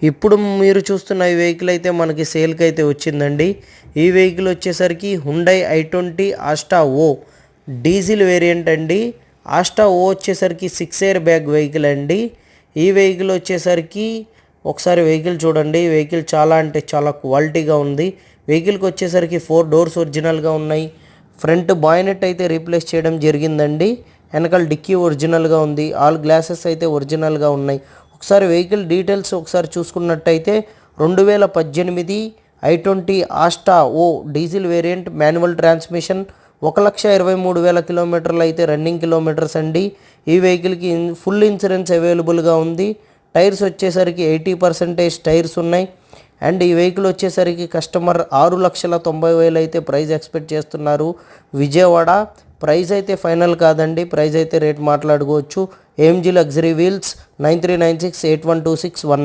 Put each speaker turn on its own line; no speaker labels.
ఇప్పుడు మీరు చూస్తున్న ఈ వెహికల్ అయితే మనకి సేల్కి అయితే వచ్చిందండి. ఈ వెహికల్ వచ్చేసరికి హుండై i20 ఆస్టా ఓ డీజిల్ వేరియంట్ అండి. ఆస్టా ఓ వచ్చేసరికి 6 ఎయిర్ బ్యాగ్ వెహికల్ అండి. ఈ వెహికల్ వచ్చేసరికి ఒకసారి వెహికల్ చూడండి. వెహికల్ చాలా అంటే చాలా క్వాలిటీగా ఉంది. వెహికల్కి వచ్చేసరికి 4 డోర్స్ ఒరిజినల్గా ఉన్నాయి. ఫ్రంట్ బాయ్నెట్ అయితే రీప్లేస్ చేయడం జరిగిందండి. వెనకాల డిక్కీ ఒరిజినల్గా ఉంది. ఆల్ గ్లాసెస్ అయితే ఒరిజినల్గా ఉన్నాయి. ఒకసారి వెహికల్ డీటెయిల్స్ ఒకసారి చూసుకున్నట్టయితే 2018 i20 ఆస్టా ఓ డీజిల్ వేరియంట్ మాన్యువల్ ట్రాన్స్మిషన్ 1,23,000 కిలోమీటర్లు అయితే రన్నింగ్ కిలోమీటర్స్ అండి. ఈ వెహికల్కి ఫుల్ ఇన్సూరెన్స్ అవైలబుల్గా ఉంది. టైర్స్ వచ్చేసరికి 80% టైర్స్ ఉన్నాయి. అండ్ ఈ వెహికల్ వచ్చేసరికి కస్టమర్ 6,90,000 అయితే ప్రైస్ ఎక్స్పెక్ట్ చేస్తున్నారు. విజయవాడ ప్రైస్ అయితే ఫైనల్ కాదండి. ప్రైస్ అయితే రేట్ మాట్లాడుకోవచ్చు. AMG luxury wheels 9396812619.